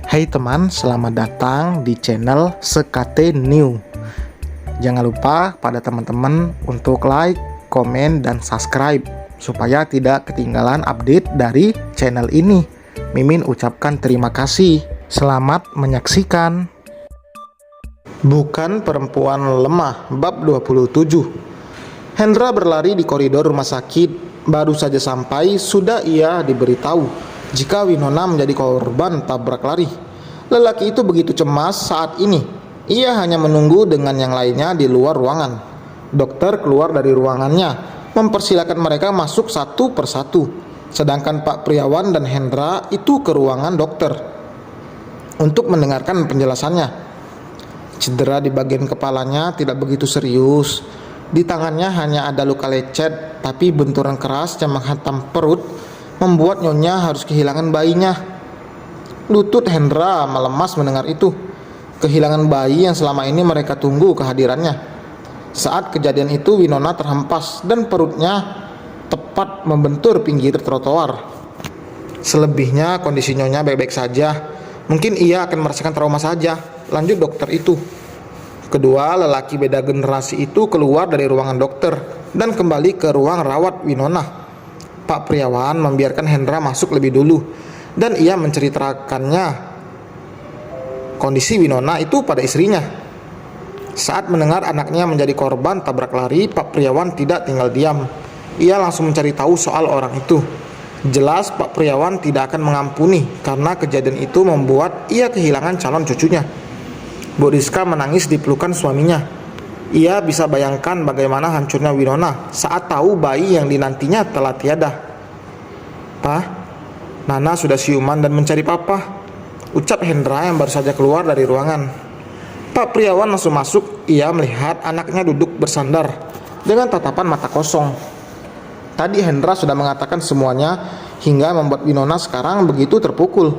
Hai teman, selamat datang di channel Sekate New. Jangan lupa pada teman-teman untuk like, komen, dan subscribe supaya tidak ketinggalan update dari channel ini. Mimin ucapkan terima kasih. Selamat menyaksikan. Bukan perempuan lemah, bab 27. Hendra berlari di koridor rumah sakit. Baru saja sampai, sudah ia diberitahu jika Winona menjadi korban tabrak lari. Lelaki itu begitu cemas saat ini. Ia hanya menunggu dengan yang lainnya di luar ruangan. Dokter keluar dari ruangannya, mempersilakan mereka masuk satu persatu. Sedangkan Pak Priawan dan Hendra itu ke ruangan dokter untuk mendengarkan penjelasannya. Cedera di bagian kepalanya tidak begitu serius. Di tangannya hanya ada luka lecet, tapi benturan keras yang menghantam perut membuat Nyonya harus kehilangan bayinya. Lutut Hendra melemas mendengar itu. Kehilangan bayi yang selama ini mereka tunggu kehadirannya. Saat kejadian itu Winona terhempas dan perutnya tepat membentur pinggir trotoar. Selebihnya kondisi Nyonya baik-baik saja. Mungkin ia akan merasakan trauma saja, lanjut dokter itu. Kedua lelaki beda generasi itu keluar dari ruangan dokter dan kembali ke ruang rawat Winona. Pak Priawan membiarkan Hendra masuk lebih dulu dan ia menceritakannya kondisi Winona itu pada istrinya. Saat mendengar anaknya menjadi korban tabrak lari, Pak Priawan tidak tinggal diam. Ia langsung mencari tahu soal orang itu. Jelas Pak Priawan tidak akan mengampuni karena kejadian itu membuat ia kehilangan calon cucunya. Bu Rizka menangis di pelukan suaminya. Ia bisa bayangkan bagaimana hancurnya Winona saat tahu bayi yang dinantinya telah tiada. "Pak, Nana sudah siuman dan mencari papa," ucap Hendra yang baru saja keluar dari ruangan. Pak Priawan langsung masuk. Ia melihat anaknya duduk bersandar dengan tatapan mata kosong. Tadi Hendra sudah mengatakan semuanya hingga membuat Winona sekarang begitu terpukul.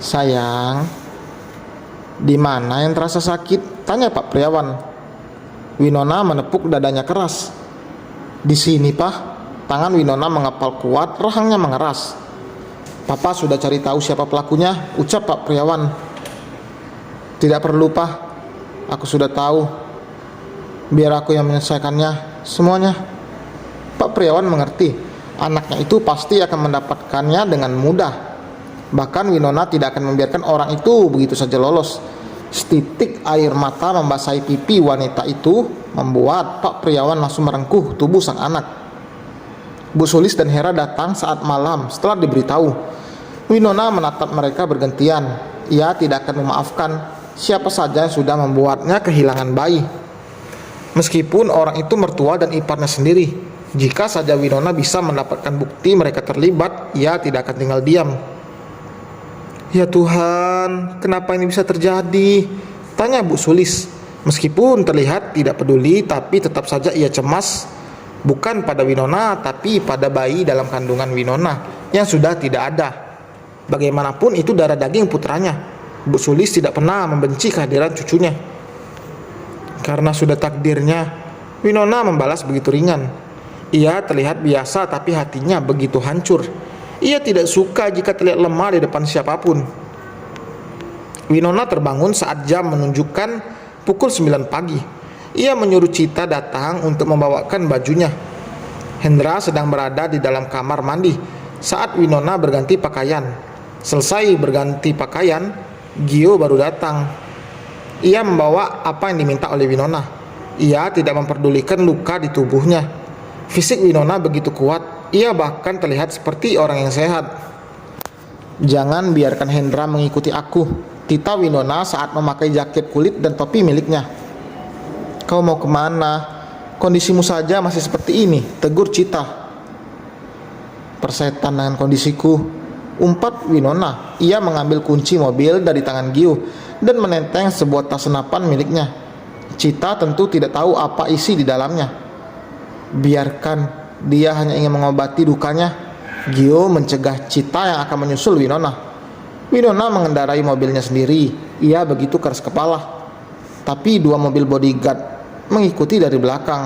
"Sayang, di mana yang terasa sakit?" tanya Pak Priawan. Winona menepuk dadanya keras. "Di sini, Pak." Tangan Winona mengepal kuat, rahangnya mengeras. "Papa sudah cari tahu siapa pelakunya," ucap Pak Priawan. "Tidak perlu, Pak. Aku sudah tahu. Biar aku yang menyelesaikannya semuanya." Pak Priawan mengerti. Anaknya itu pasti akan mendapatkannya dengan mudah. Bahkan Winona tidak akan membiarkan orang itu begitu saja lolos. Setitik air mata membasahi pipi wanita itu membuat Pak Priawan langsung merengkuh tubuh sang anak. Bu Sulis dan Hera datang saat malam setelah diberitahu. Winona menatap mereka bergantian. Ia tidak akan memaafkan siapa saja yang sudah membuatnya kehilangan bayi. Meskipun orang itu mertua dan iparnya sendiri. Jika saja Winona bisa mendapatkan bukti mereka terlibat, ia tidak akan tinggal diam. "Ya Tuhan, kenapa ini bisa terjadi?" tanya Bu Sulis. Meskipun terlihat tidak peduli, tapi tetap saja ia cemas. Bukan pada Winona, tapi pada bayi dalam kandungan Winona yang sudah tidak ada. Bagaimanapun itu darah daging putranya. Bu Sulis tidak pernah membenci kehadiran cucunya. Karena sudah takdirnya, Winona membalas begitu ringan. Ia terlihat biasa, tapi hatinya begitu hancur. Ia tidak suka jika terlihat lemah di depan siapapun. Winona terbangun saat jam menunjukkan pukul 9 pagi. Ia menyuruh Cita datang untuk membawakan bajunya. Hendra sedang berada di dalam kamar mandi saat Winona berganti pakaian. Selesai berganti pakaian, Gio baru datang. Ia membawa apa yang diminta oleh Winona. Ia tidak memperdulikan luka di tubuhnya. Fisik Winona begitu kuat, ia bahkan terlihat seperti orang yang sehat. "Jangan biarkan Hendra mengikuti aku," tita Winona saat memakai jaket kulit dan topi miliknya. "Kau mau kemana? Kondisimu saja masih seperti ini," tegur Cita. "Persetan dengan kondisiku," umpat Winona. Ia mengambil kunci mobil dari tangan Gio dan menenteng sebuah tas senapan miliknya. Cita tentu tidak tahu apa isi di dalamnya. "Biarkan, dia hanya ingin mengobati dukanya." Gio mencegah Cita yang akan menyusul Winona. Winona mengendarai mobilnya sendiri. Ia begitu keras kepala. Tapi dua mobil bodyguard mengikuti dari belakang.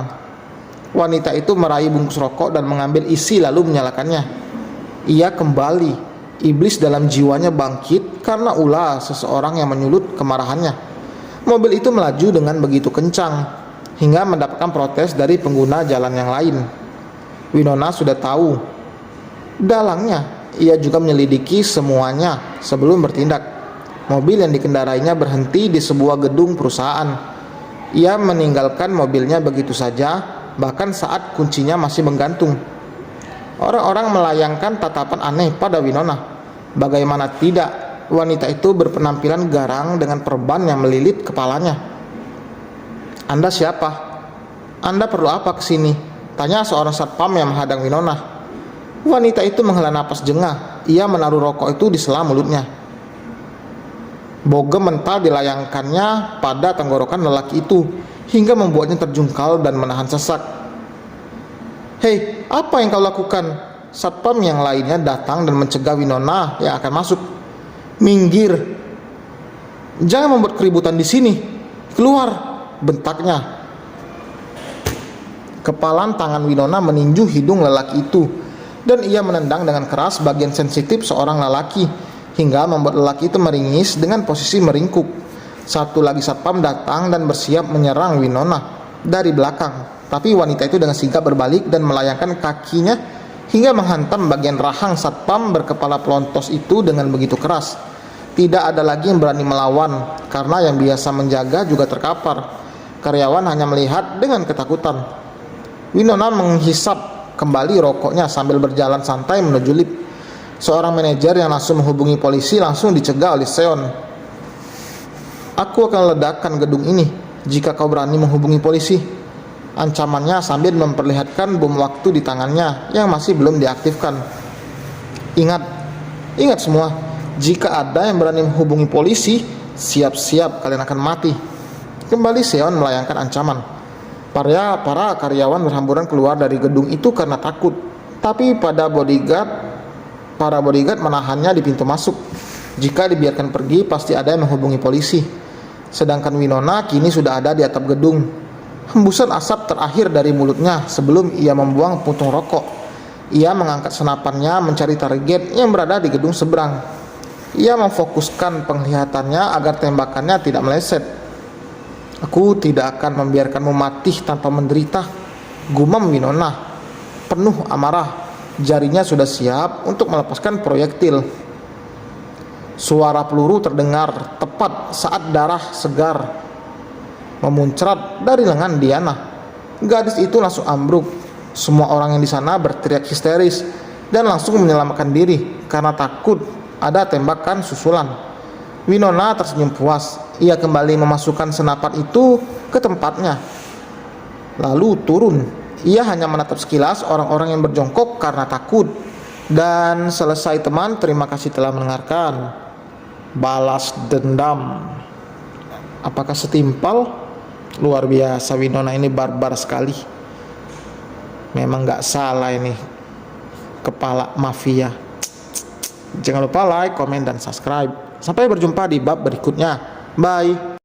Wanita itu meraih bungkus rokok dan mengambil isi lalu menyalakannya. Ia kembali Iblis dalam jiwanya bangkit karena ulah seseorang yang menyulut kemarahannya. Mobil itu melaju dengan begitu kencang hingga mendapatkan protes dari pengguna jalan yang lain. Winona sudah tahu dalangnya. Ia juga menyelidiki semuanya sebelum bertindak. Mobil yang dikendarainya berhenti di sebuah gedung perusahaan. Ia meninggalkan mobilnya begitu saja, bahkan saat kuncinya masih menggantung. Orang-orang melayangkan tatapan aneh pada Winona. Bagaimana tidak, wanita itu berpenampilan garang dengan perban yang melilit kepalanya. "Anda siapa? Anda perlu apa ke sini?" tanya seorang satpam yang menghadang Winona. Wanita itu menghela napas jengah. Ia menaruh rokok itu di sela mulutnya. Bogem mental dilayangkannya pada tenggorokan lelaki itu hingga membuatnya terjungkal dan menahan sesak. "Hei, apa yang kau lakukan?" Satpam yang lainnya datang dan mencegah Winona yang akan masuk. "Minggir, jangan membuat keributan di sini. Keluar!" bentaknya. Kepalan tangan Winona meninju hidung lelaki itu, dan ia menendang dengan keras bagian sensitif seorang lelaki hingga membuat lelaki itu meringis dengan posisi meringkuk. Satu lagi satpam datang dan bersiap menyerang Winona dari belakang, tapi wanita itu dengan sigap berbalik dan melayangkan kakinya hingga menghantam bagian rahang satpam berkepala pelontos itu dengan begitu keras. Tidak ada lagi yang berani melawan karena yang biasa menjaga juga terkapar. Karyawan hanya melihat dengan ketakutan. Winona menghisap kembali rokoknya sambil berjalan santai menuju lift. Seorang manajer yang langsung menghubungi polisi langsung dicegah oleh Seon. "Aku akan ledakan gedung ini jika kau berani menghubungi polisi," ancamannya sambil memperlihatkan bom waktu di tangannya yang masih belum diaktifkan. Ingat semua, jika ada yang berani menghubungi polisi, siap-siap kalian akan mati." Kembali Seon melayangkan ancaman. Para karyawan berhamburan keluar dari gedung itu karena takut, tapi para bodyguard menahannya di pintu masuk. Jika dibiarkan pergi, pasti ada yang menghubungi polisi. Sedangkan Winona kini sudah ada di atap gedung. Hembusan asap terakhir dari mulutnya sebelum ia membuang puntung rokok. Ia mengangkat senapannya mencari target yang berada di gedung seberang. Ia memfokuskan penglihatannya agar tembakannya tidak meleset. "Aku tidak akan membiarkanmu mati tanpa menderita," gumam Winona. Penuh amarah, jarinya sudah siap untuk melepaskan proyektil. Suara peluru terdengar tepat saat darah segar memuncrat dari lengan Diana. Gadis itu langsung ambruk. Semua orang yang di sana berteriak histeris dan langsung menyelamatkan diri karena takut ada tembakan susulan. Winona tersenyum puas. Ia kembali memasukkan senapan itu ke tempatnya, lalu turun. Ia hanya menatap sekilas orang-orang yang berjongkok karena takut. Dan selesai teman, terima kasih telah mendengarkan. Balas dendam. Apakah setimpal? Luar biasa, Winona ini barbar sekali. Memang gak salah ini kepala mafia. Jangan lupa like, komen, dan subscribe. Sampai berjumpa di bab berikutnya. Bye.